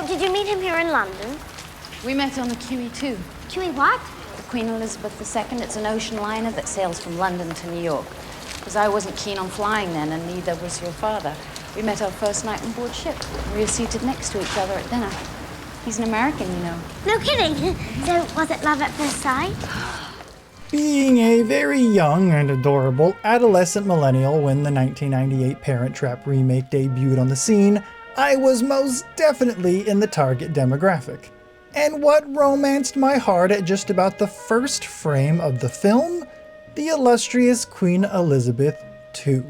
So, did you meet him here in London? We met on the QE2. QE what? The Queen Elizabeth II. It's an ocean liner that sails from London to New York. Because I wasn't keen on flying then, and neither was your father. We met our first night on board ship. We were seated next to each other at dinner. He's an American, you know. No kidding. So, was it love at first sight? Being a very young and adorable adolescent millennial when the 1998 Parent Trap remake debuted on the scene, I was most definitely in the target demographic. And what romanced my heart at just about the first frame of the film? The illustrious Queen Elizabeth II.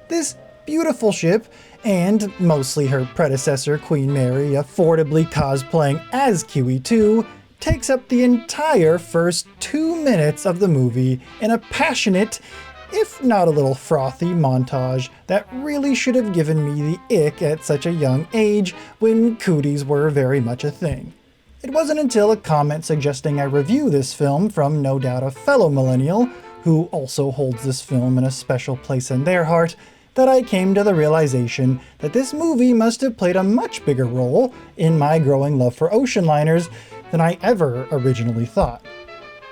This beautiful ship, and mostly her predecessor Queen Mary affordably cosplaying as QE2, takes up the entire first 2 minutes of the movie in a passionate, if not a little frothy montage that really should have given me the ick at such a young age when cooties were very much a thing. It wasn't until a comment suggesting I review this film from no doubt a fellow millennial, who also holds this film in a special place in their heart, that I came to the realization that this movie must have played a much bigger role in my growing love for ocean liners than I ever originally thought.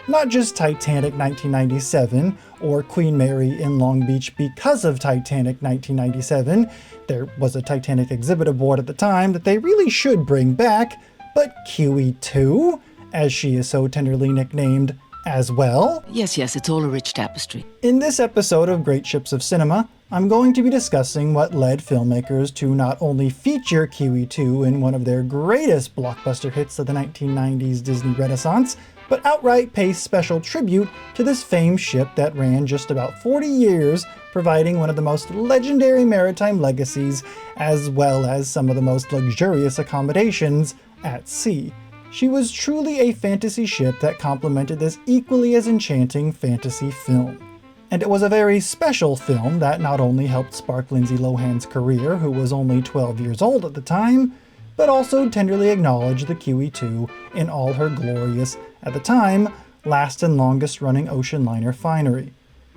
Not just Titanic 1997 or Queen Mary in Long Beach because of Titanic 1997, there was a Titanic exhibit aboard at the time that they really should bring back, but QE2, as she is so tenderly nicknamed, as well. Yes, it's all a rich tapestry. In this episode of Great Ships of Cinema, I'm going to be discussing what led filmmakers to not only feature QE2 in one of their greatest blockbuster hits of the 1990s Disney Renaissance, but outright pay special tribute to this famed ship that ran just about 40 years, providing one of the most legendary maritime legacies, as well as some of the most luxurious accommodations at sea. She was truly a fantasy ship that complemented this equally as enchanting fantasy film. And it was a very special film that not only helped spark Lindsay Lohan's career, who was only 12 years old at the time, but also tenderly acknowledged the QE2 in all her glorious, at the time, last and longest running ocean liner finery.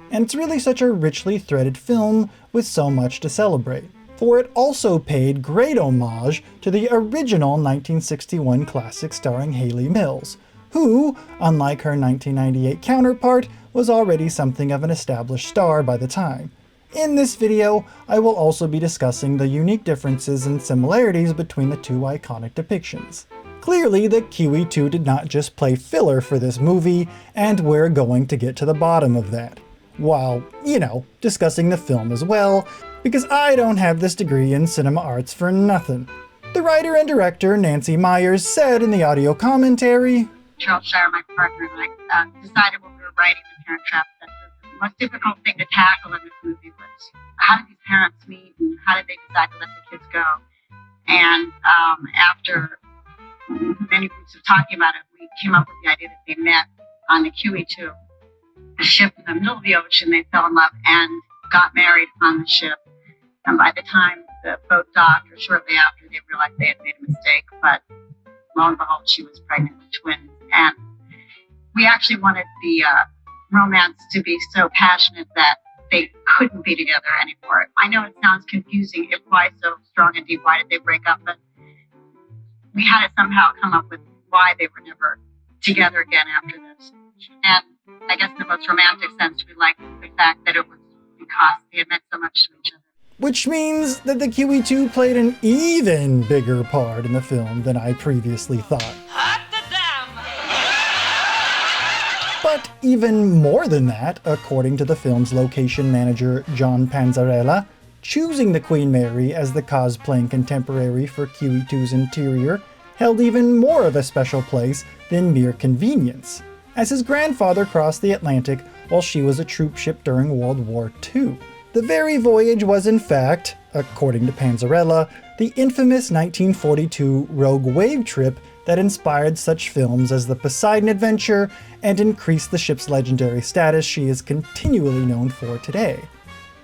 And it's really such a richly threaded film with so much to celebrate, for it also paid great homage to the original 1961 classic starring Hayley Mills, who, unlike her 1998 counterpart, was already something of an established star by the time. In this video, I will also be discussing the unique differences and similarities between the two iconic depictions. Clearly, the QE2 did not just play filler for this movie, and we're going to get to the bottom of that. While, discussing the film as well, because I don't have this degree in cinema arts for nothing. The writer and director, Nancy Meyers, said in the audio commentary, Charles Shire, my partner, and I decided when we were writing The Parent Trap that the most difficult thing to tackle in this movie was how did these parents meet and how did they decide to let the kids go? And after many weeks of talking about it, we came up with the idea that they met on the QE2, a ship in the middle of the ocean. They fell in love and got married on the ship. And by the time the boat docked, or shortly after, they realized they had made a mistake. But lo and behold, she was pregnant with twins. And we actually wanted the romance to be so passionate that they couldn't be together anymore. I know it sounds confusing. If why so strong and deep, why did they break up? But we had to somehow come up with why they were never together again after this. And I guess in the most romantic sense, we liked the fact that it was because they had meant so much to each other. Which means that the QE2 played an even bigger part in the film than I previously thought. But even more than that, according to the film's location manager John Panzarella, choosing the Queen Mary as the cosplaying contemporary for QE2's interior held even more of a special place than mere convenience, as his grandfather crossed the Atlantic while she was a troop ship during World War II. The very voyage was in fact, according to Panzarella, the infamous 1942 Rogue Wave trip that inspired such films as The Poseidon Adventure and increased the ship's legendary status she is continually known for today.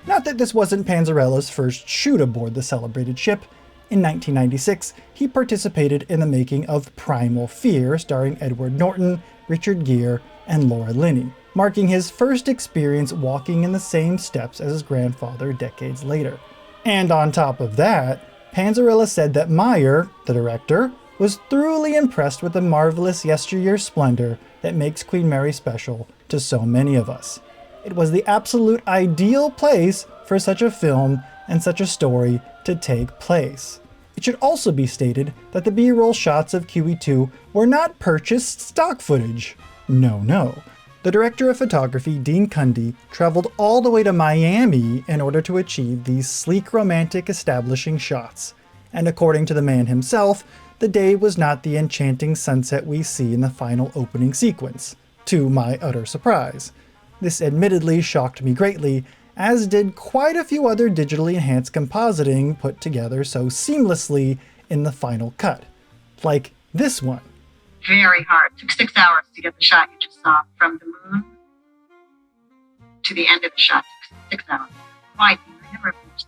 Not that this wasn't Panzarella's first shoot aboard the celebrated ship. In 1996, he participated in the making of Primal Fear, starring Edward Norton, Richard Gere, and Laura Linney, marking his first experience walking in the same steps as his grandfather decades later. And on top of that, Panzarella said that Meyer, the director, was thoroughly impressed with the marvelous yesteryear splendor that makes Queen Mary special to so many of us. It was the absolute ideal place for such a film and such a story to take place. It should also be stated that the B-roll shots of QE2 were not purchased stock footage. No. The director of photography, Dean Cundy, traveled all the way to Miami in order to achieve these sleek, romantic, establishing shots. And according to the man himself, the day was not the enchanting sunset we see in the final opening sequence, to my utter surprise. This admittedly shocked me greatly, as did quite a few other digitally enhanced compositing put together so seamlessly in the final cut. Like this one. Very hard. It took 6 hours to get the shot you just saw from the moon to the end of the shot. It took 6 hours. Why? I never finished.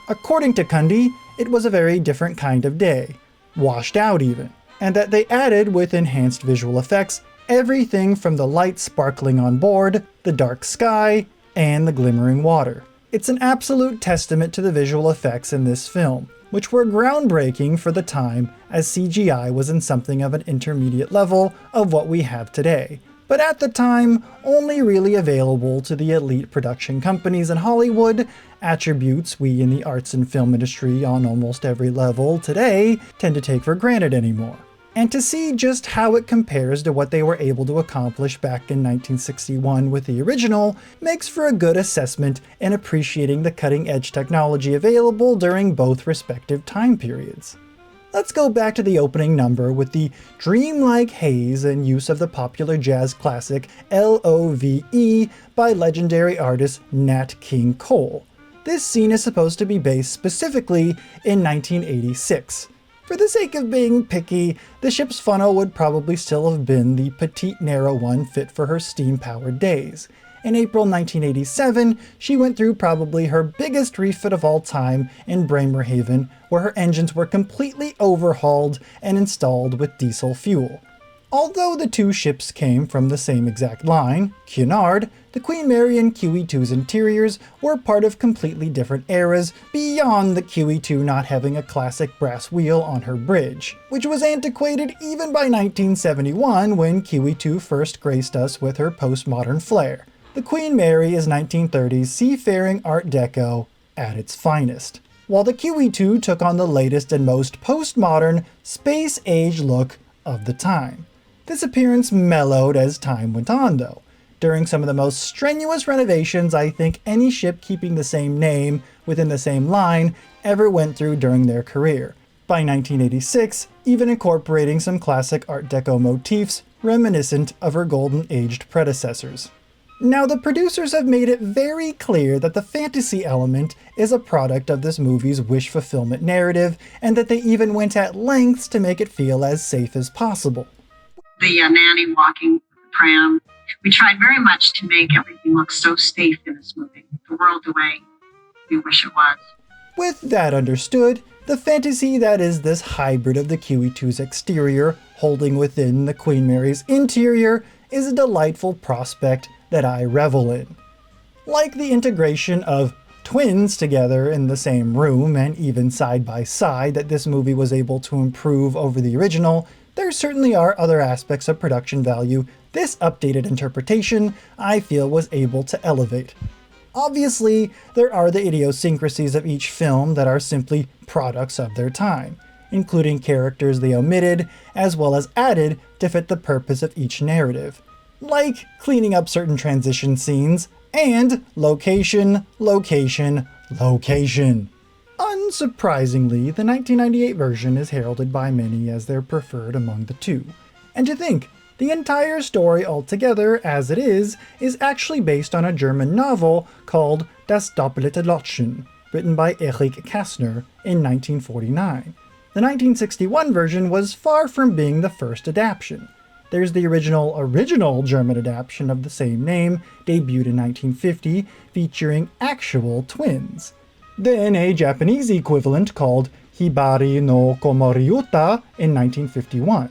According to Cundy, it was a very different kind of day, washed out even, and that they added with enhanced visual effects everything from the light sparkling on board, the dark sky, and the glimmering water. It's an absolute testament to the visual effects in this film, which were groundbreaking for the time as CGI was in something of an intermediate level of what we have today, but at the time only really available to the elite production companies in Hollywood, attributes we in the arts and film industry on almost every level today tend to take for granted anymore. And to see just how it compares to what they were able to accomplish back in 1961 with the original makes for a good assessment in appreciating the cutting-edge technology available during both respective time periods. Let's go back to the opening number with the dreamlike haze and use of the popular jazz classic L.O.V.E. by legendary artist Nat King Cole. This scene is supposed to be based specifically in 1986. For the sake of being picky, the ship's funnel would probably still have been the petite narrow one fit for her steam-powered days. In April 1987, she went through probably her biggest refit of all time in Bremerhaven, where her engines were completely overhauled and installed with diesel fuel. Although the two ships came from the same exact line, Cunard, the Queen Mary and QE2's interiors were part of completely different eras beyond the QE2 not having a classic brass wheel on her bridge, which was antiquated even by 1971 when QE2 first graced us with her postmodern flair. The Queen Mary is 1930s seafaring Art Deco at its finest, while the QE2 took on the latest and most postmodern, space-age look of the time. This appearance mellowed as time went on though, during some of the most strenuous renovations I think any ship keeping the same name within the same line ever went through during their career. By 1986, even incorporating some classic Art Deco motifs reminiscent of her golden-aged predecessors. Now, the producers have made it very clear that the fantasy element is a product of this movie's wish fulfillment narrative, and that they even went at lengths to make it feel as safe as possible. The nanny walking with the pram. We tried very much to make everything look so safe in this movie, the world the way we wish it was. With that understood, the fantasy that is this hybrid of the QE2's exterior holding within the Queen Mary's interior is a delightful prospect that I revel in. Like the integration of twins together in the same room and even side by side that this movie was able to improve over the original, there certainly are other aspects of production value this updated interpretation, I feel, was able to elevate. Obviously, there are the idiosyncrasies of each film that are simply products of their time, including characters they omitted, as well as added to fit the purpose of each narrative, like cleaning up certain transition scenes, and location, location, location. Unsurprisingly, the 1998 version is heralded by many as their preferred among the two. And to think, the entire story altogether, as it is actually based on a German novel called Das doppelte Lottchen, written by Erich Kästner in 1949. The 1961 version was far from being the first adaptation. There's the original German adaptation of the same name, debuted in 1950, featuring actual twins. Then a Japanese equivalent called Hibari no Komoriuta in 1951.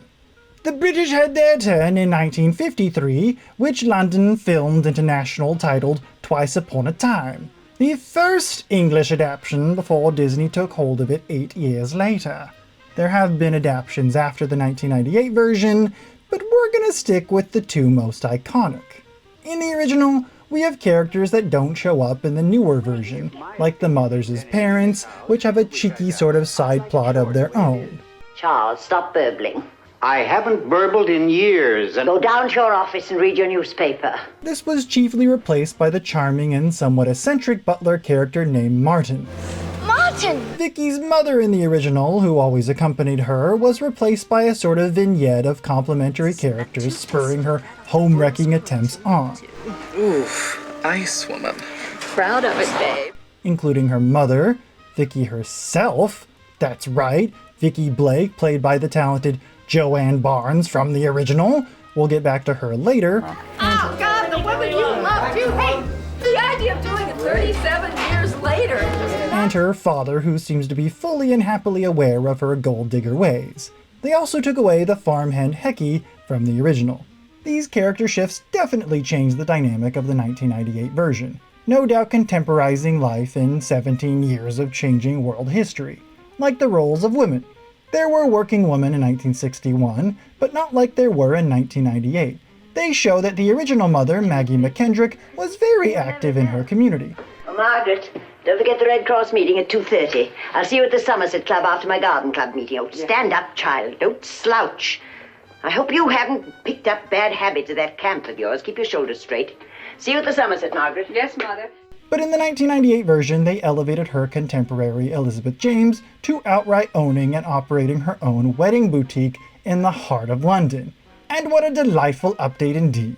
The British had their turn in 1953, which London filmed international titled Twice Upon a Time, the first English adaptation before Disney took hold of it 8 years later. There have been adaptations after the 1998 version, but we're gonna stick with the two most iconic. In the original, we have characters that don't show up in the newer version, like the mothers' parents, which have a cheeky sort of side plot of their own. Charles, stop burbling. I haven't burbled in years, and Go down to your office and read your newspaper. This was chiefly replaced by the charming and somewhat eccentric butler character named Martin. Martin! Vicky's mother in the original, who always accompanied her, was replaced by a sort of vignette of complimentary characters spurring her home-wrecking attempts on. Oof, ice woman. Proud of it, babe. Including her mother, Vicky herself. That's right, Vicky Blake, played by the talented Joanne Barnes from the original. We'll get back to her later. Oh, God, the woman you loved, you hate. The idea of doing it 37 years later. And her father, who seems to be fully and happily aware of her gold digger ways. They also took away the farmhand Hecky from the original. These character shifts definitely changed the dynamic of the 1998 version, no doubt contemporizing life in 17 years of changing world history, like the roles of women. There were working women in 1961, but not like there were in 1998. They show that the original mother, Maggie McKendrick, was very active in her community. Oh, Margaret, don't forget the Red Cross meeting at 2:30. I'll see you at the Somerset Club after my garden club meeting. Oh, stand up, child. Don't slouch. I hope you haven't picked up bad habits at that camp of yours. Keep your shoulders straight. See you at the Somerset, Margaret. Yes, Mother. But in the 1998 version, they elevated her contemporary Elizabeth James to outright owning and operating her own wedding boutique in the heart of London. And what a delightful update indeed.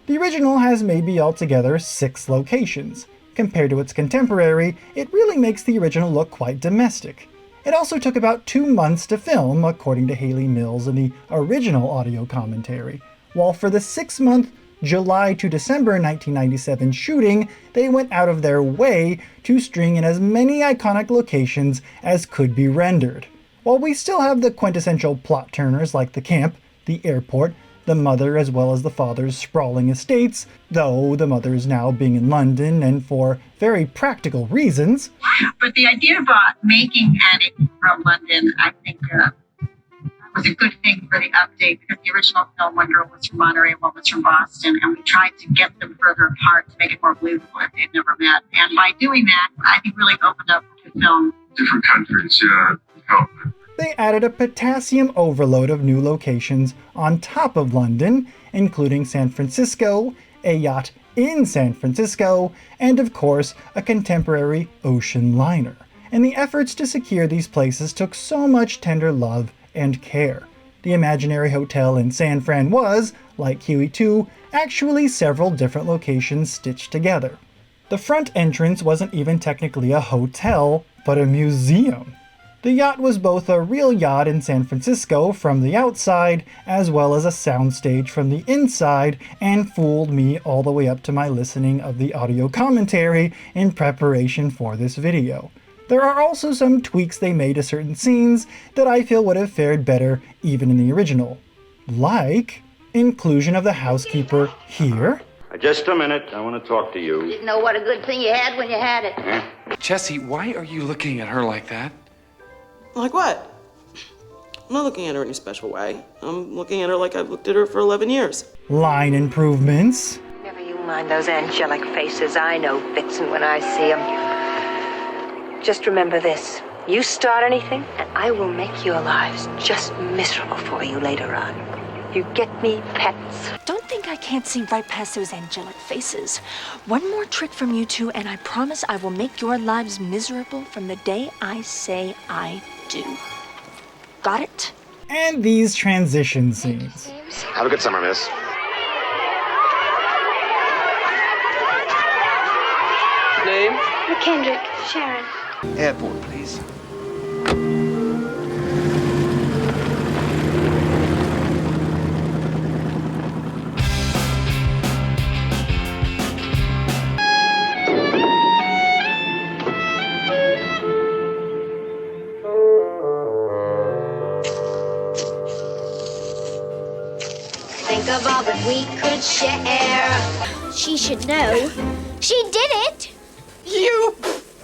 The original has maybe altogether 6 locations. Compared to its contemporary, it really makes the original look quite domestic. It also took about 2 months to film, according to Hayley Mills in the original audio commentary, while for the 6-month July to December 1997 shooting, they went out of their way to string in as many iconic locations as could be rendered. While we still have the quintessential plot turners like the camp, the airport, the mother as well as the father's sprawling estates, though the mother's now being in London and for very practical reasons. But the idea of making Annie from London, I think, was a good thing for the update, because the original film, one girl was from Monterey and one was from Boston, and we tried to get them further apart to make it more believable if they'd never met. And by doing that, I think really opened up the film. Different countries, helped. They added a potassium overload of new locations on top of London, including San Francisco, a yacht in San Francisco, and of course, a contemporary ocean liner. And the efforts to secure these places took so much tender love and care. The imaginary hotel in San Fran was, like QE2, actually several different locations stitched together. The front entrance wasn't even technically a hotel, but a museum. The yacht was both a real yacht in San Francisco from the outside, as well as a soundstage from the inside, and fooled me all the way up to my listening of the audio commentary in preparation for this video. There are also some tweaks they made to certain scenes that I feel would have fared better even in the original. Like inclusion of the housekeeper here. Just a minute, I want to talk to you. Didn't know what a good thing you had when you had it. Jessie, why are you looking at her like that? Like what? I'm not looking at her any special way. I'm looking at her like I've looked at her for 11 years. Line improvements. Never you mind those angelic faces. I know Vixen when I see them. Just remember this. You start anything, and I will make your lives just miserable for you later on. You get me, pets? Don't think I can't see right past those angelic faces. One more trick from you two, and I promise I will make your lives miserable from the day I say I do. Got it? And these transition scenes. Have a good summer, miss. Name? McKendrick, Sharon. Airport, please. Think of all that we could share. She should know. She did it. You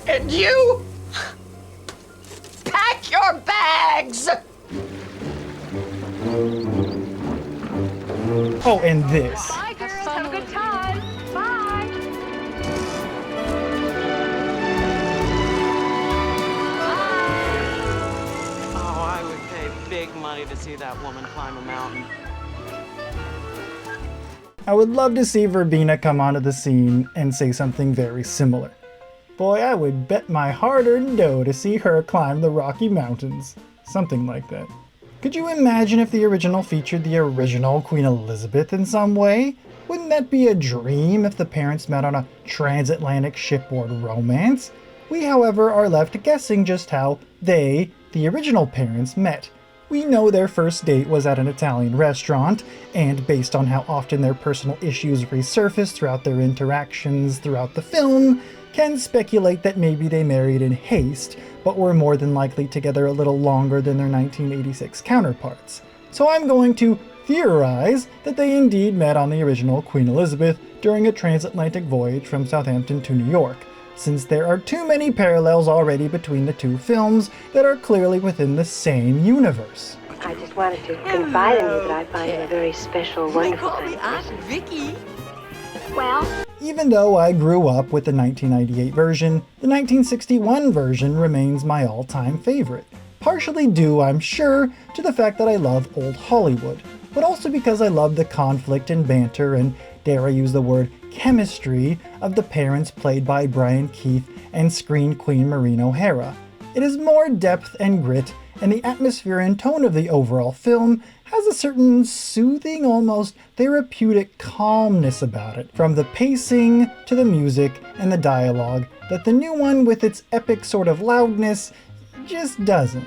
and you pack your bags. Oh, and this. Bye, girls. Have a good time. Bye. Oh, I would pay big money to see that woman climb a mountain. I would love to see Verbena come onto the scene and say something very similar. Boy, I would bet my hard-earned dough to see her climb the Rocky Mountains. Something like that. Could you imagine if the original featured the original Queen Elizabeth in some way? Wouldn't that be a dream if the parents met on a transatlantic shipboard romance? We, however, are left guessing just how they, the original parents, met. We know their first date was at an Italian restaurant, and based on how often their personal issues resurface throughout their interactions throughout the film, can speculate that maybe they married in haste, but were more than likely together a little longer than their 1986 counterparts. So I'm going to theorize that they indeed met on the original Queen Elizabeth during a transatlantic voyage from Southampton to New York, since there are too many parallels already between the two films that are clearly within the same universe. I just wanted to confide in you that I find you a very special, wonderful kind of person. Aunt Vicky. Well, Even though I grew up with the 1998 version, the 1961 version remains my all-time favorite. Partially due, I'm sure, to the fact that I love old Hollywood, but also because I love the conflict and banter and, dare I use the word, chemistry of the parents played by Brian Keith and screen queen Maureen O'Hara. It is more depth and grit, and the atmosphere and tone of the overall film has a certain soothing, almost therapeutic calmness about it, from the pacing to the music and the dialogue, that the new one with its epic sort of loudness just doesn't.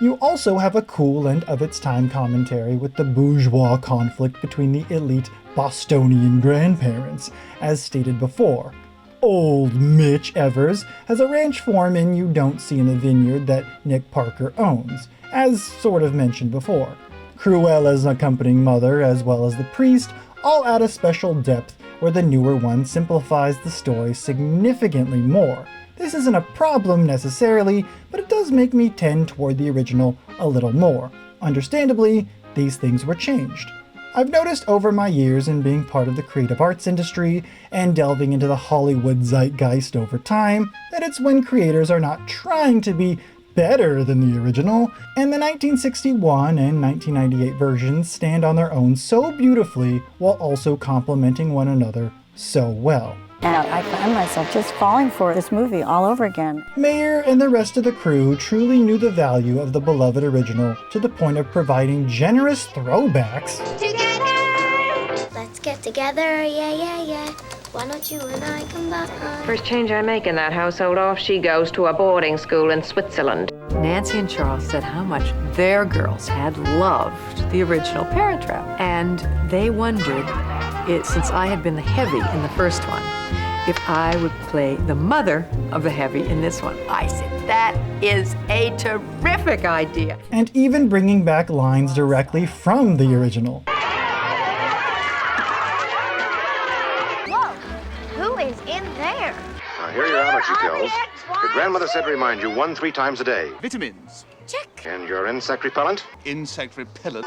You also have a cool and of its time commentary with the bourgeois conflict between the elite Bostonian grandparents, as stated before. Old Mitch Evers has a ranch foreman you don't see in the vineyard that Nick Parker owns, as sort of mentioned before. Cruella's accompanying mother, as well as the priest, all add a special depth where the newer one simplifies the story significantly more. This isn't a problem necessarily, but it does make me tend toward the original a little more. Understandably, these things were changed. I've noticed over my years in being part of the creative arts industry and delving into the Hollywood zeitgeist over time that it's when creators are not trying to be better than the original, and the 1961 and 1998 versions stand on their own so beautifully while also complementing one another so well. And I find myself just falling for this movie all over again. Mayer and the rest of the crew truly knew the value of the beloved original to the point of providing generous throwbacks. together. Let's get together, yeah. Why don't you and I combine? First change I make in that household, off she goes to a boarding school in Switzerland. Nancy and Charles said how much their girls had loved the original Parent Trap. And they wondered, since I had been the heavy in the first one, if I would play the mother of the heavy in this one. I said, that is a terrific idea. And even bringing back lines directly from the original. Whoa, who is in there? Now, here are your allergy pills. Your grandmother said to remind you 1-3 times a day. Vitamins. Check. And your insect repellent? Insect repellent.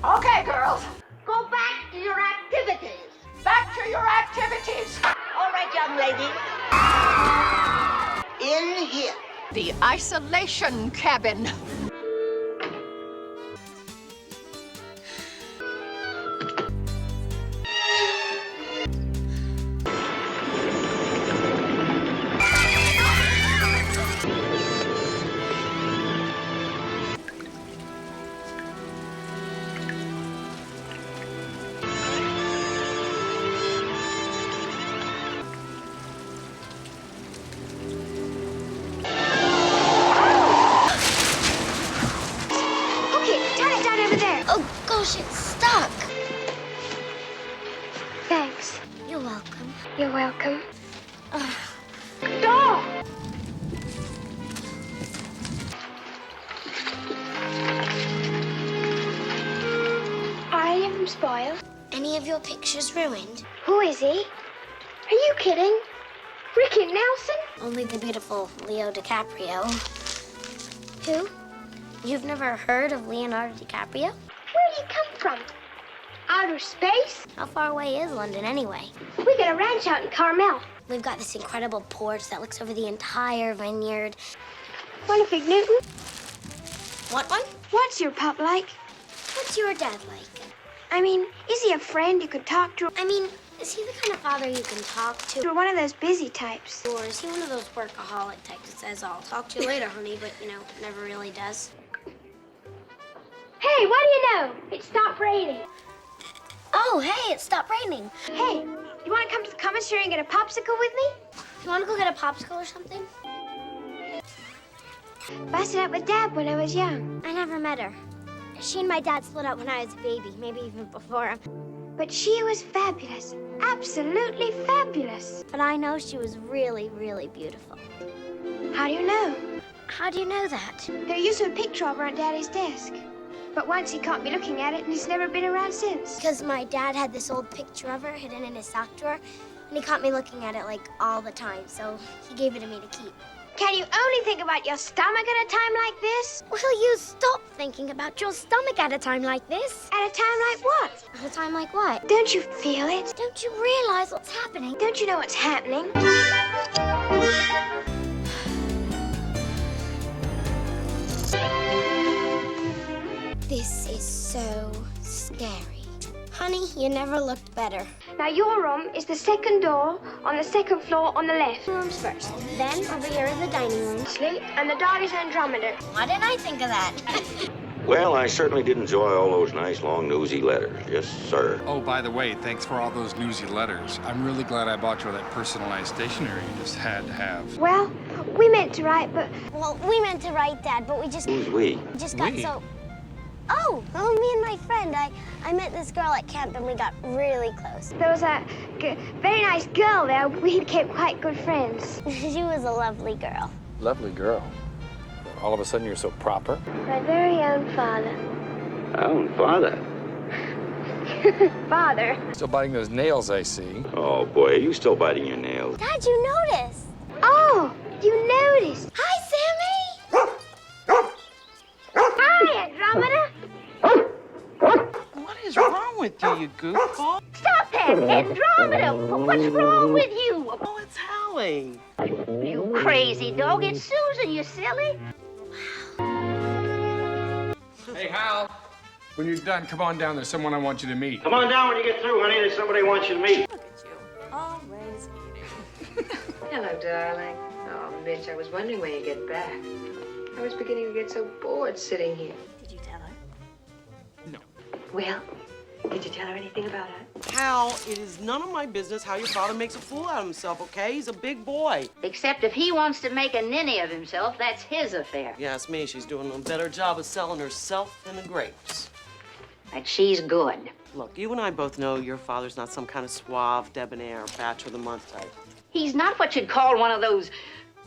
Okay, girls. Go back to your activities. Back to your activities. All right, young lady. In here. The isolation cabin. welcome. Door! Are any of them spoiled? Any of your pictures ruined? Who is he? Are you kidding? Ricky Nelson? Only the beautiful Leo DiCaprio. Who? You've never heard of Leonardo DiCaprio? Where do you come from? Outer space? How far away is London anyway? We got a ranch out in Carmel. We've got this incredible porch that looks over the entire vineyard. Want a Fig Newton? Want one? What's your pup like? What's your dad like? I mean, is he a friend you could talk to? I mean, is he the kind of father you can talk to? Or one of those busy types? Or is he one of those workaholic types that says, I'll talk to you later, honey, but, you know, never really does? Hey, what do you know? It stopped raining. Oh, hey, it stopped raining. Hey, you want to come to the commissary and get a popsicle with me? You want to go get a popsicle or something? Busted up with Dad when I was young. I never met her. She and my dad split up when I was a baby, maybe even before him. But she was fabulous. Absolutely fabulous. But I know she was really, really beautiful. How do you know? How do you know that? There used to be a picture of her on Daddy's desk. But once he caught me looking at it, and he's never been around since. Because my dad had this old picture of her hidden in his sock drawer, and he caught me looking at it, like, all the time, so he gave it to me to keep. Can you only think about your stomach at a time like this? Will you stop thinking about your stomach at a time like this? At a time like what? At a time like what? Don't you feel it? Don't you realize what's happening? Don't you know what's happening? This is so scary. Honey, you never looked better. Now, your room is the second door on the second floor on the left. Rooms first. Then, over here is the dining room. Sleep, and the dog is Andromeda. Why didn't I think of that? Well, I certainly did enjoy all those nice, long, newsy letters. Yes, sir. Oh, by the way, thanks for all those newsy letters. I'm really glad I bought you all that personalized stationery you just had to have. Well, we meant to write, but... Well, we meant to write, Dad, but we just... Who's we? Just got so... Oh, me and my friend. I met this girl at camp and we got really close. There was a very nice girl there. We became quite good friends. She was a lovely girl. Lovely girl. All of a sudden you're so proper. My very own father. Own father? Father. Still biting those nails, I see. Oh, boy, are you still biting your nails? Dad, you noticed. Oh, you noticed. Hi, Sammy. Hi, Andromeda. What is wrong with you, you goofball? Stop that, Andromeda. What's wrong with you? Oh, it's Hallie. You crazy dog. It's Susan, you silly. Hey, Hal. When you're done, come on down. There's someone I want you to meet. Come on down when you get through, honey. There's somebody who wants you to meet. Look at you, always eating. Hello, darling. Oh, Mitch, I was wondering when you'd get back. I was beginning to get so bored sitting here. Did you tell her? No. Well, did you tell her anything about it? Hal, it is none of my business how your father makes a fool out of himself, okay? He's a big boy. Except if he wants to make a ninny of himself, that's his affair. Yes, me. She's doing a better job of selling herself than the grapes. And she's good. Look, you and I both know your father's not some kind of suave, debonair, bachelor of the month type. He's not what you'd call one of those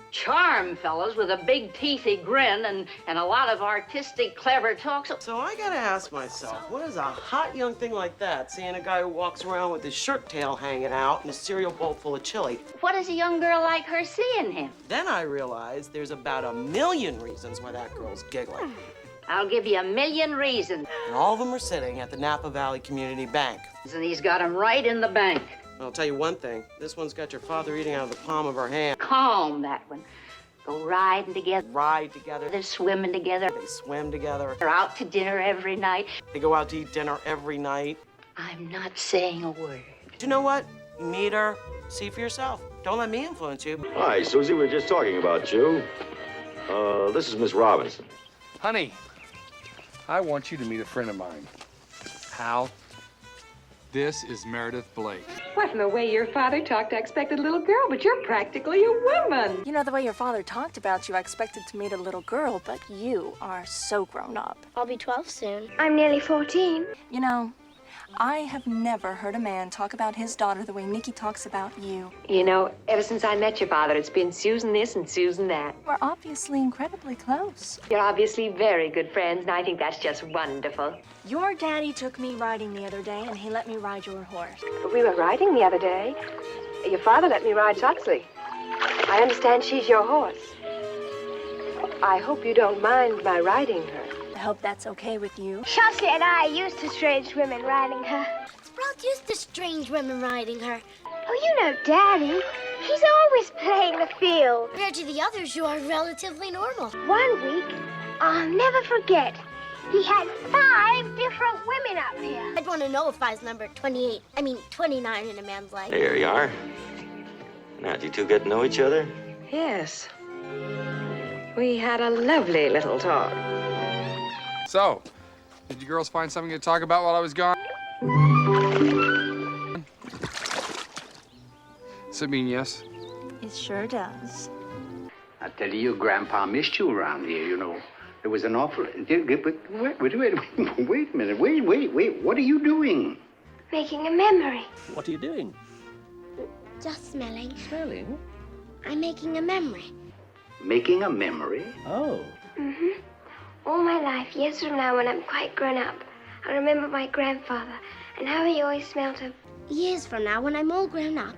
charm fellows with a big teethy grin and a lot of artistic, clever talk. So I gotta ask myself, what is a hot young thing like that seeing a guy who walks around with his shirt tail hanging out and a cereal bowl full of chili? What does a young girl like her see in him? Then I realized there's about 1,000,000 reasons why that girl's giggling. I'll give you 1,000,000 reasons. And all of them are sitting at the Napa Valley Community Bank. And he's got them right in the bank. I'll tell you one thing. This one's got your father eating out of the palm of her hand. Calm, that one. Go riding together. Ride together. They're swimming together. They swim together. They're out to dinner every night. They go out to eat dinner every night. I'm not saying a word. But you know what? Meet her. See for yourself. Don't let me influence you. Hi, Susie. We were just talking about you. This is Miss Robinson. Honey, I want you to meet a friend of mine. Hal, this is Meredith Blake. Well, from the way your father talked, I expected a little girl, but you're practically a woman. You know, the way your father talked about you, I expected to meet a little girl, but you are so grown up. I'll be 12 soon. I'm nearly 14. You know, I have never heard a man talk about his daughter the way Nicky talks about you. You know, ever since I met your father, it's been Susan this and Susan that. We're obviously incredibly close. You're obviously very good friends, and I think that's just wonderful. Your daddy took me riding the other day, and he let me ride your horse. We were riding the other day. Your father let me ride Shotsley. I understand she's your horse. I hope you don't mind my riding her. I hope that's okay with you. Shotsley and I are used to strange women riding her. Sprout used to strange women riding her. Oh, you know Daddy. He's always playing the field. Compared to the others, you are relatively normal. One week, I'll never forget, he had 5 different women up here. I'd want to know if I was number 29 in a man's life. There you are. Now, did you two get to know each other? Yes. We had a lovely little talk. So, did you girls find something to talk about while I was gone? Does it mean yes? It sure does. I tell you, Grandpa missed you around here, you know. There was an awful... Wait a minute. Wait. What are you doing? Making a memory. What are you doing? Just smelling. Smelling? I'm making a memory. Making a memory? Oh. Mm-hmm. All my life, years from now, when I'm quite grown up, I'll remember my grandfather and how he always smelled of... Years from now, when I'm all grown up,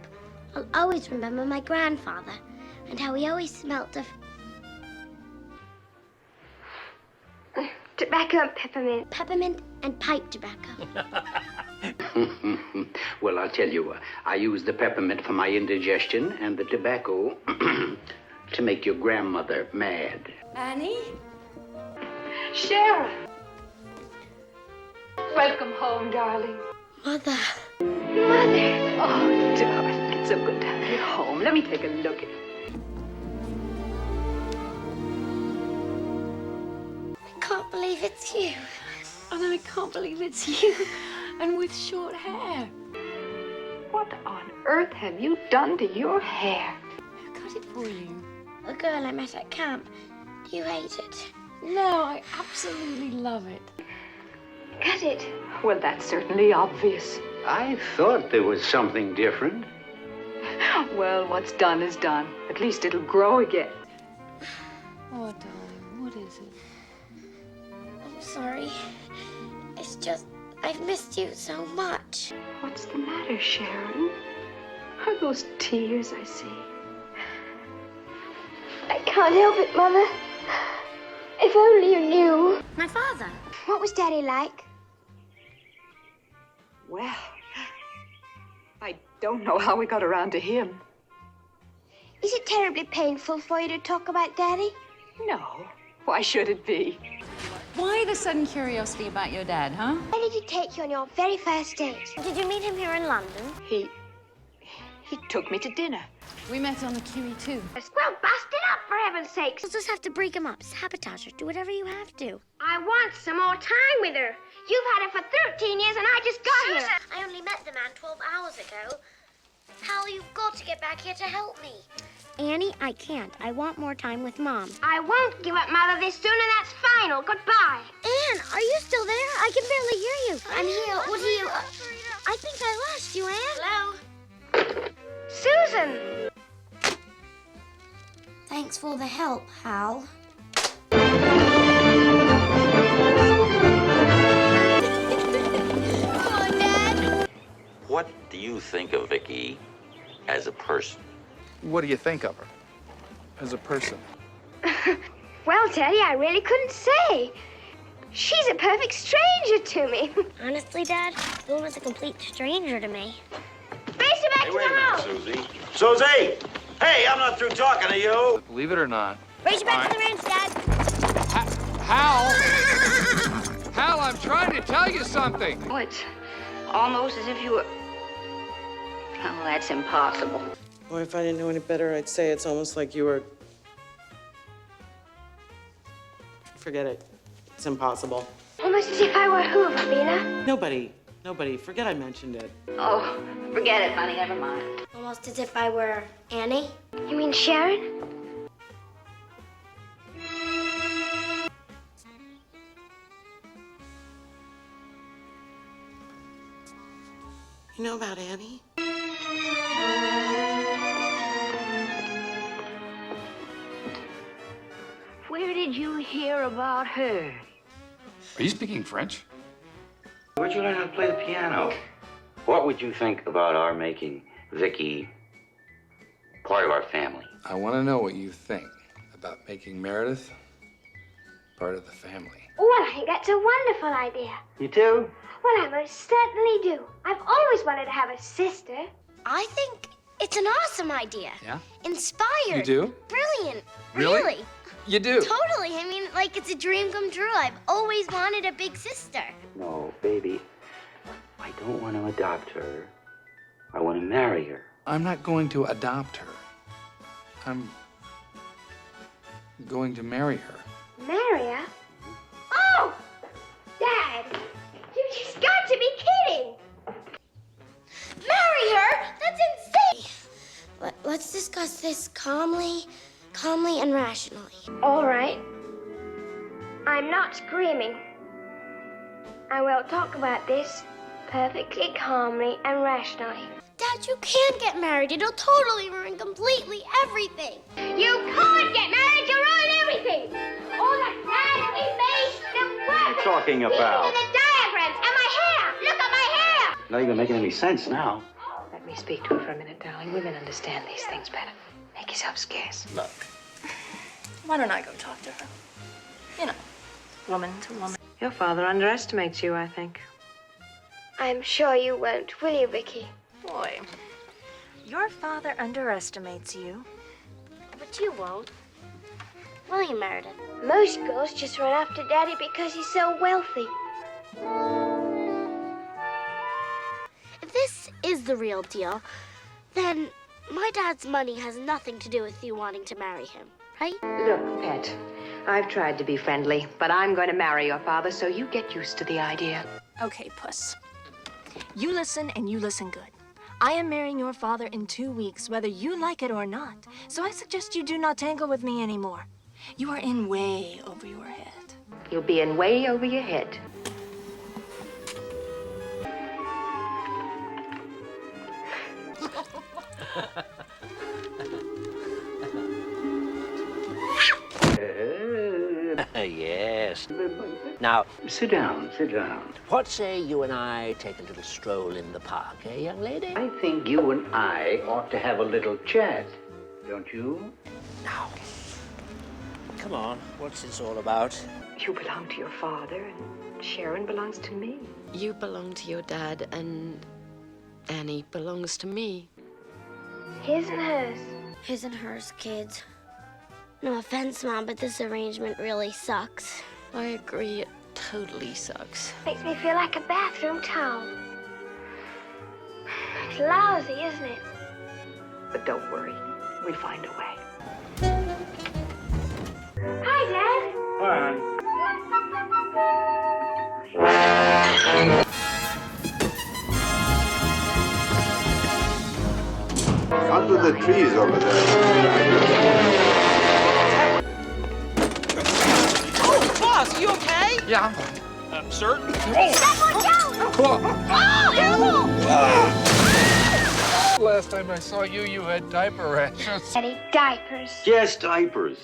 I'll always remember my grandfather and how he always smelled of... Tobacco and peppermint. Peppermint and pipe tobacco. Well, I'll tell you, I use the peppermint for my indigestion and the tobacco to make your grandmother mad. Annie? Sharon! Welcome home, darling. Mother. Mother! Oh, darling, it's so good to have you home. Let me take a look at you. I can't believe it's you. And I can't believe it's you. And with short hair. What on earth have you done to your hair? Who cut it for you? A girl I met at camp. Do you hate it? No, I absolutely love it. Cut it. Well, that's certainly obvious. I thought there was something different. Well, what's done is done. At least it'll grow again. Oh, darling, what is it? I'm sorry. It's just, I've missed you so much. What's the matter, Sharon? Are those tears I see? I can't help it, Mother. If only you knew. My father. What was Daddy like? Well, I don't know how we got around to him. Is it terribly painful for you to talk about Daddy? No. Why should it be? Why the sudden curiosity about your dad, huh? Why did he take you on your very first date? Did you meet him here in London? He took me to dinner. We met on the QE2. Well, bust it up, for heaven's sake. You'll just have to break him up, sabotage her, do whatever you have to. I want some more time with her. You've had her for 13 years and I just got here. I only met the man 12 hours ago. Hal, you've got to get back here to help me. Annie, I can't. I want more time with Mom. I won't give up, Mother, this soon, and that's final. Goodbye. Anne, are you still there? I can barely hear you. I'm here. What are you... I think I lost you, Anne. Hello? Susan! Thanks for the help, Hal. Come on, Dad. What do you think of Vicky as a person? What do you think of her as a person? Well, Daddy, I really couldn't say. She's a perfect stranger to me. Honestly, Dad, Bill was a complete stranger to me. Race her back to the house. Susie. Susie! Hey, I'm not through talking to you. Believe it or not. Race her back to the ranch, Dad. Hal! Hal, I'm trying to tell you something. Oh, it's almost as if you were... Oh, that's impossible. Or if I didn't know any better, I'd say it's almost like you were... Forget it. It's impossible. Almost as if I were who, Rabina? Nobody. Forget I mentioned it. Oh, forget it, honey. Never mind. Almost as if I were Annie? You mean Sharon? You know about Annie? Where did you hear about her? Are you speaking French? Where'd you learn how to play the piano? What would you think about our making Vicky part of our family? I want to know what you think about making Meredith part of the family. Well, I think that's a wonderful idea. You too? Well, I most certainly do. I've always wanted to have a sister. I think it's an awesome idea. Yeah? Inspired. You do? Brilliant. Really? You do? Totally. I mean, like, it's a dream come true. I've always wanted a big sister. No, baby. I don't want to adopt her. I want to marry her. I'm not going to adopt her. I'm going to marry her. Marry her? Oh! Dad, you just got to be kidding. Marry her? That's insane. Let's discuss this calmly and rationally. All right. I'm not screaming. I will talk about this perfectly calmly and rationally. Dad, you can't get married. It'll totally ruin completely everything. You can't get married. You ruin everything. All the plans we made, the work. What are you talking about? And the diagrams and my hair. Look at my hair. Not even making any sense now. Let me speak to her for a minute, darling. Women understand these things better. Make yourself scarce. Look, why don't I go talk to her? You know, woman to woman. Your father underestimates you, I think. I'm sure you won't, will you, Vicky? Boy, your father underestimates you. But you won't. Will you, Meredith? Most girls just run after Daddy because he's so wealthy. If this is the real deal, then my dad's money has nothing to do with you wanting to marry him, right? Look, Pet, I've tried to be friendly, but I'm going to marry your father, so you get used to the idea. Okay, Puss. You listen, and you listen good. I am marrying your father in 2 weeks, whether you like it or not. So I suggest you do not tangle with me anymore. You are in way over your head. You'll be in way over your head. Yes. Now, Sit down, sit down. what say you and I take a little stroll in the park, eh, young lady? I think you and I ought to have a little chat, don't you? Now, come on, what's this all about? You belong to your father, and Sharon belongs to me. You belong to your dad, and Annie belongs to me. His and hers. His and hers, kids. No offense, Mom, but this arrangement really sucks. I agree, it totally sucks. Makes me feel like a bathroom towel. It's lousy, isn't it? But don't worry, we'll find a way. Hi, Dad. Under the trees over there. Oh, boss, you okay? Yeah, I'm fine. Sir? Last time I saw you, you had diaper rashes. Daddy, diapers. Yes, diapers.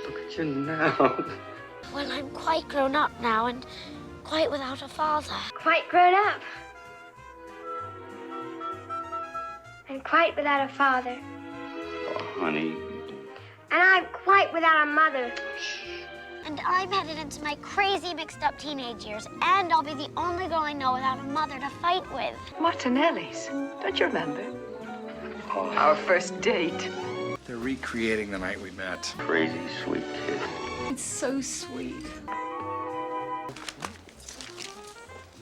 Look at you now. Well, I'm quite grown up now and quite without a father. Quite grown up. And quite without a father. Oh, honey. And I'm quite without a mother. And I'm headed into my crazy mixed up teenage years, and I'll be the only girl I know without a mother to fight with. Martinelli's. Don't you remember? Our first date. They're recreating the night we met. Crazy sweet kid. It's so sweet.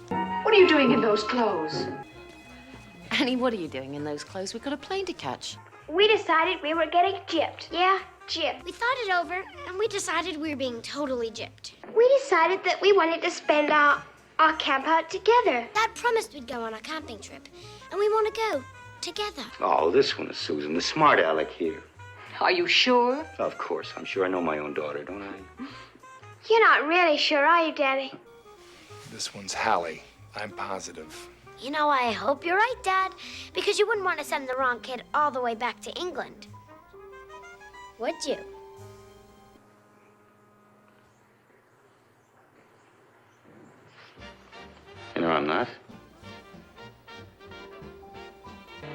What are you doing in those clothes? Annie, what are you doing in those clothes? We've got a plane to catch. We decided we were getting gypped. Yeah, gypped. We thought it over, and we decided we were being totally gypped. We decided that we wanted to spend our camp out together. Dad promised we'd go on a camping trip, and we want to go together. Oh, this one is Susan, the smart aleck here. Are you sure? Of course, I'm sure I know my own daughter, don't I? You're not really sure, are you, Daddy? This one's Hallie. I'm positive. You know, I hope you're right, Dad, because you wouldn't want to send the wrong kid all the way back to England. Would you? You know I'm not.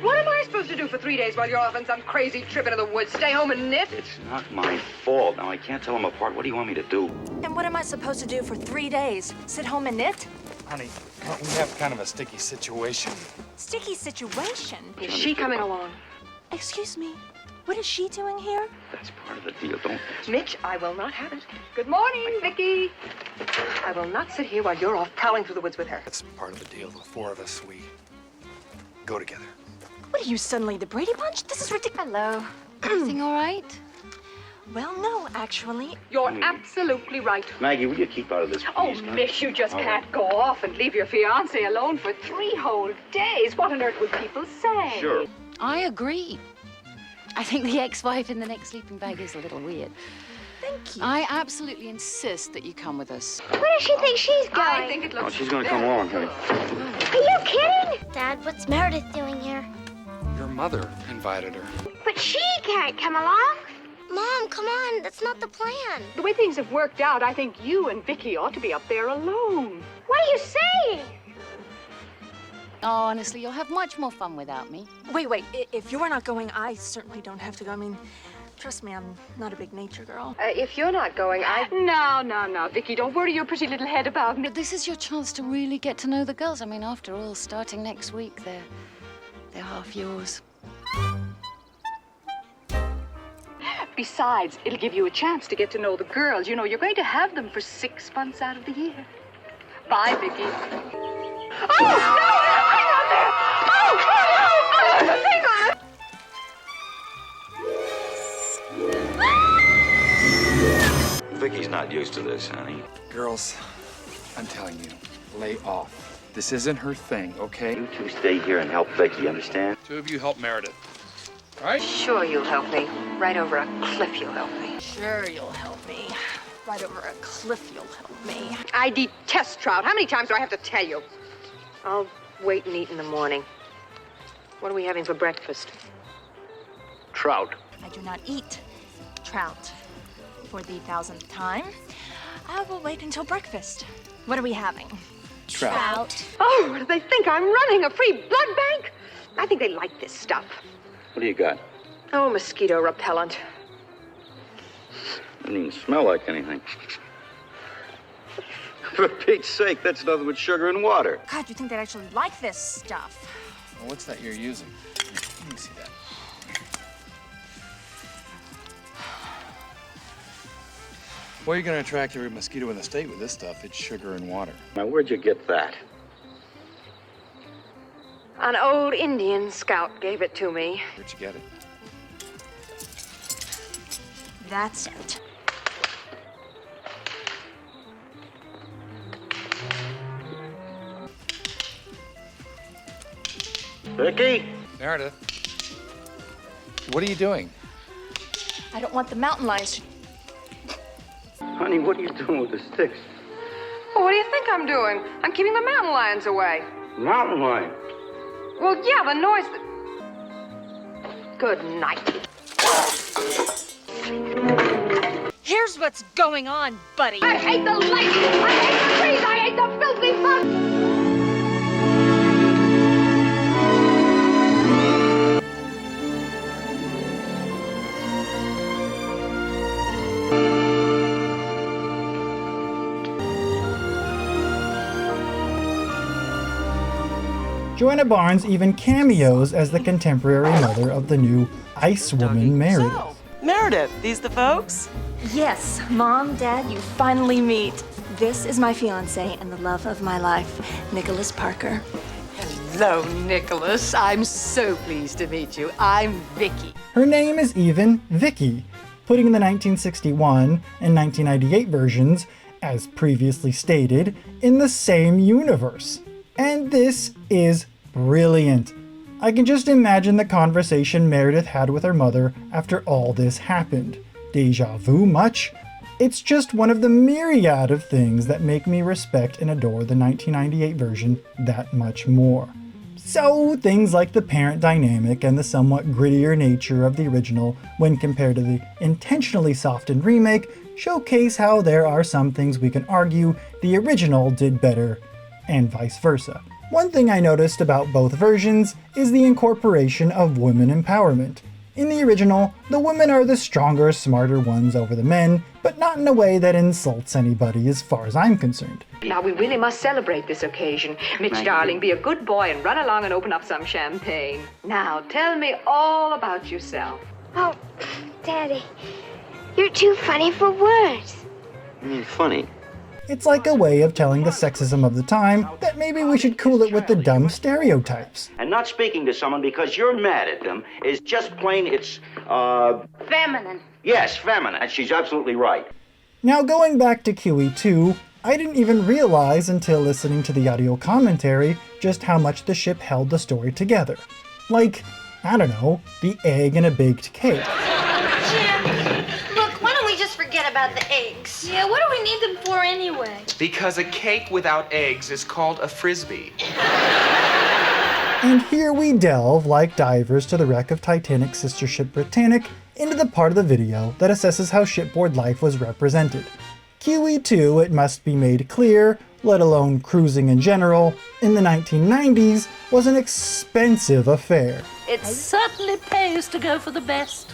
What am I supposed to do for 3 days while you're off on some crazy trip into the woods? Stay home and knit? It's not my fault. Now, I can't tell them apart. What do you want me to do? And what am I supposed to do for 3 days? Sit home and knit? Honey, we have kind of a sticky situation. Sticky situation? Is she coming along? Excuse me, what is she doing here? That's part of the deal. Don't... Mitch, I will not have it. Good morning, Vicky. I will not sit here while you're off prowling through the woods with her. That's part of the deal. The four of us, we go together. What are you, suddenly the Brady Bunch? This is ridiculous. Hello. Everything all right? Well, no, actually. You're absolutely right. Maggie, will you keep out of this, Oh, please? Miss, you just All can't go off and leave your fiancé alone for 3 whole days. What on earth would people say? Sure. I agree. I think the ex-wife in the next sleeping bag is a little weird. Thank you. I absolutely insist that you come with us. Where does she think she's going? I think it looks... Oh, she's going to come along, honey. Are you kidding? Dad, what's Meredith doing here? Your mother invited her. But she can't come along. Mom, come on. That's not the plan. The way things have worked out, I think you and Vicky ought to be up there alone. What are you saying? Oh, honestly, you'll have much more fun without me. Wait, if you're not going, I certainly don't have to go. I mean, trust me, I'm not a big nature girl. If you're not going, I... No, Vicky, don't worry your pretty little head about me. But this is your chance to really get to know the girls. I mean, after all, starting next week, they're half yours. Besides, it'll give you a chance to get to know the girls. You know, you're going to have them for 6 months out of the year. Bye, Vicky. Oh, no! Hang on there! Oh, no! Hang on! Vicky's not used to this, honey. Girls, I'm telling you, lay off. This isn't her thing, okay? You two stay here and help Vicky, understand? Two of you help Meredith. All right? Sure you'll help me. Right over a cliff you'll help me. Sure you'll help me. Right over a cliff you'll help me. I detest trout. How many times do I have to tell you? I'll wait and eat in the morning. What are we having for breakfast? Trout. I do not eat trout. For the 1000th time, I will wait until breakfast. What are we having? Trout. Oh, what do they think? I'm running a free blood bank? I think they like this stuff. What do you got? Oh, mosquito repellent. Doesn't even smell like anything. For Pete's sake, that's nothing but sugar and water. God, you think they'd actually like this stuff? Well, what's that you're using? Let me see that. Well, you're going to attract every mosquito in the state with this stuff. It's sugar and water. Now, where'd you get that? An old Indian scout gave it to me. Where'd you get it? That's it. Vicky? Meredith, what are you doing? I don't want the mountain lions to... Honey, what are you doing with the sticks? Well, what do you think I'm doing? I'm keeping the mountain lions away. Mountain lion. Well, yeah, the noise that... Good night. Here's what's going on, buddy. I hate the lights! I hate the trees! I hate the filthy bugs! Joanna Barnes even cameos as the contemporary mother of the new Ice Woman Meredith. So, Meredith, these the folks? Yes, Mom, Dad, you finally meet. This is my fiancé and the love of my life, Nicholas Parker. Hello, Nicholas. I'm so pleased to meet you. I'm Vicky. Her name is even Vicky, putting the 1961 and 1998 versions, as previously stated, in the same universe. And this is brilliant. I can just imagine the conversation Meredith had with her mother after all this happened. Deja vu much? It's just one of the myriad of things that make me respect and adore the 1998 version that much more. So things like the parent dynamic and the somewhat grittier nature of the original when compared to the intentionally softened remake showcase how there are some things we can argue the original did better, and vice versa. One thing I noticed about both versions is the incorporation of women empowerment. In the original, the women are the stronger, smarter ones over the men, but not in a way that insults anybody as far as I'm concerned. Now, we really must celebrate this occasion. Mitch, darling, be a good boy and run along and open up some champagne. Now, tell me all about yourself. Oh, Daddy, you're too funny for words. I mean, funny. It's like a way of telling the sexism of the time that maybe we should cool it with the dumb stereotypes. And not speaking to someone because you're mad at them is just plain, it's, Feminine. yes, feminine. And she's absolutely right. Now going back to QE2, I didn't even realize until listening to the audio commentary just how much the ship held the story together. Like, I don't know, the egg in a baked cake. Jim, look, why don't we just forget about the eggs? Yeah, what do we need them for anyway? Because a cake without eggs is called a frisbee. And here we delve, like divers to the wreck of Titanic's sister ship Britannic, into the part of the video that assesses how shipboard life was represented. QE2, it must be made clear, let alone cruising in general, in the 1990s was an expensive affair. It certainly pays to go for the best.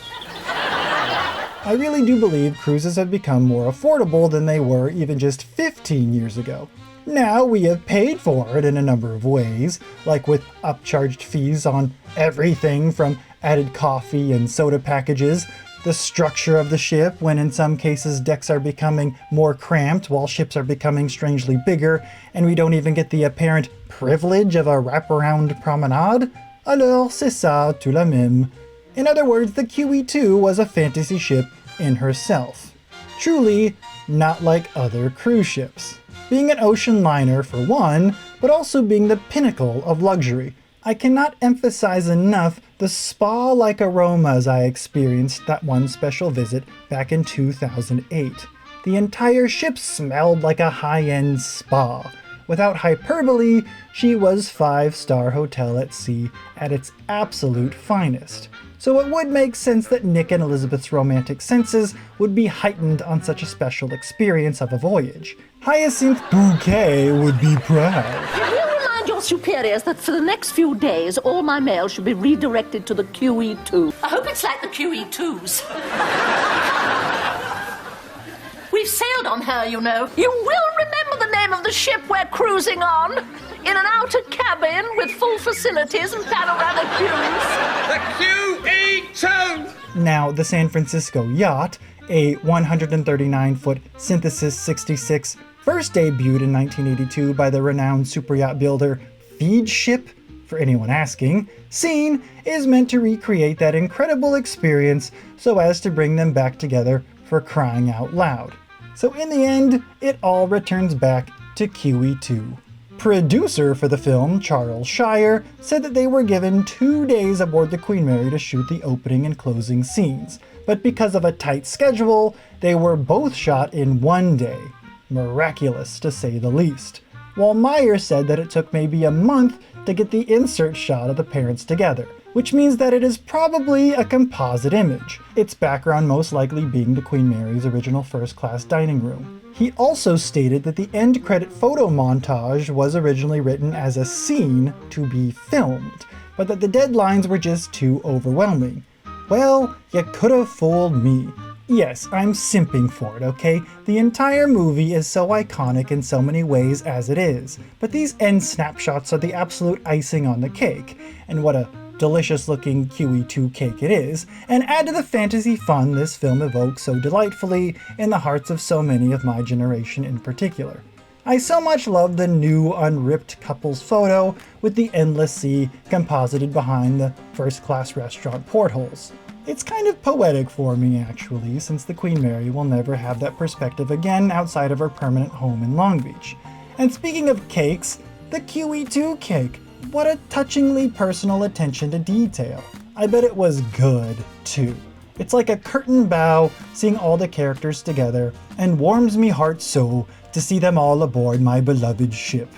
I really do believe cruises have become more affordable than they were even just 15 years ago. Now we have paid for it in a number of ways, like with upcharged fees on everything from added coffee and soda packages, the structure of the ship when in some cases decks are becoming more cramped while ships are becoming strangely bigger, and we don't even get the apparent privilege of a wraparound promenade. Alors c'est ça tout la même. In other words, the QE2 was a fantasy ship in herself. Truly, not like other cruise ships. Being an ocean liner for one, but also being the pinnacle of luxury. I cannot emphasize enough the spa-like aromas I experienced that one special visit back in 2008. The entire ship smelled like a high-end spa. Without hyperbole, she was 5-star hotel at sea at its absolute finest. So it would make sense that Nick and Elizabeth's romantic senses would be heightened on such a special experience of a voyage. Hyacinth Bouquet would be proud. We'll remind your superiors that for the next few days, all my mail should be redirected to the QE2. I hope it's like the QE2s. We've sailed on her, you know. You will remember the name of the ship we're cruising on. In an outer cabin with full facilities and panoramic views. The QE2! Now, the San Francisco yacht, a 139-foot Synthesis 66, first debuted in 1982 by the renowned superyacht builder Feed Ship, for anyone asking, scene is meant to recreate that incredible experience so as to bring them back together for crying out loud. So in the end, it all returns back to QE2. Producer for the film, Charles Shire, said that they were given 2 days aboard the Queen Mary to shoot the opening and closing scenes, but because of a tight schedule, they were both shot in 1 day. Miraculous, to say the least. While Meyer said that it took maybe a month to get the insert shot of the parents together, which means that it is probably a composite image, its background most likely being the Queen Mary's original first-class dining room. He also stated that the end credit photo montage was originally written as a scene to be filmed, but that the deadlines were just too overwhelming. Well, you could have fooled me. Yes, I'm simping for it, okay? The entire movie is so iconic in so many ways as it is, but these end snapshots are the absolute icing on the cake, and what a delicious looking QE2 cake it is, and add to the fantasy fun this film evokes so delightfully in the hearts of so many of my generation in particular. I so much love the new unripped couple's photo with the endless sea composited behind the first-class restaurant portholes. It's kind of poetic for me actually, since the Queen Mary will never have that perspective again outside of her permanent home in Long Beach. And speaking of cakes, the QE2 cake. What a touchingly personal attention to detail. I bet it was good, too. It's like a curtain bow seeing all the characters together, and warms me heart so to see them all aboard my beloved ship.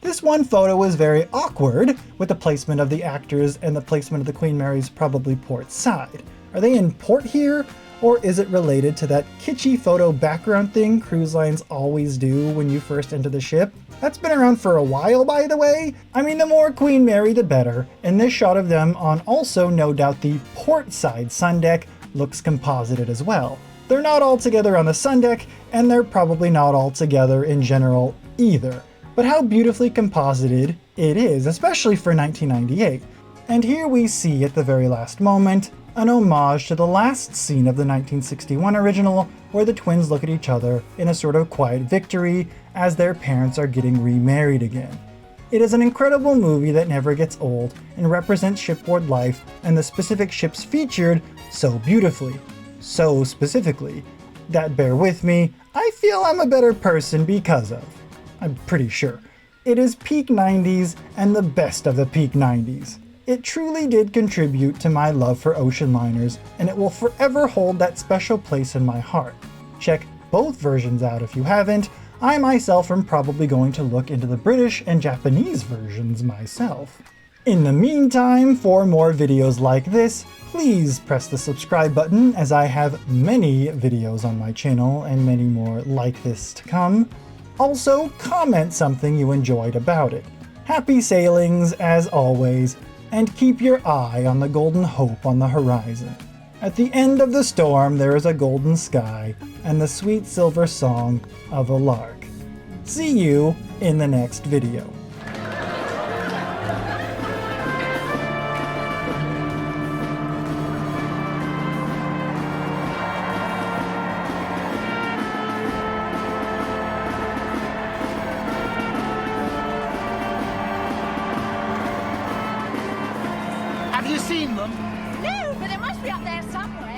This one photo was very awkward, with the placement of the actors and the placement of the Queen Mary's probably port side. Are they in port here? Or is it related to that kitschy photo background thing cruise lines always do when you first enter the ship? That's been around for a while, by the way. I mean, the more Queen Mary, the better. And this shot of them on also no doubt the port side sun deck looks composited as well. They're not all together on the sun deck, and they're probably not all together in general either. But how beautifully composited it is, especially for 1998. And here we see at the very last moment, an homage to the last scene of the 1961 original, where the twins look at each other in a sort of quiet victory as their parents are getting remarried again. It is an incredible movie that never gets old and represents shipboard life and the specific ships featured so beautifully, so specifically, that, bear with me, I feel I'm a better person because of. I'm pretty sure. It is peak 90s and the best of the peak 90s. It truly did contribute to my love for ocean liners, and it will forever hold that special place in my heart. Check both versions out if you haven't. I myself am probably going to look into the British and Japanese versions myself. In the meantime, for more videos like this, please press the subscribe button, as I have many videos on my channel and many more like this to come. Also, comment something you enjoyed about it. Happy sailings as always, and keep your eye on the golden hope on the horizon. At the end of the storm there is a golden sky and the sweet silver song of a lark. See you in the next video. Have you seen them? No, but they must be up there somewhere.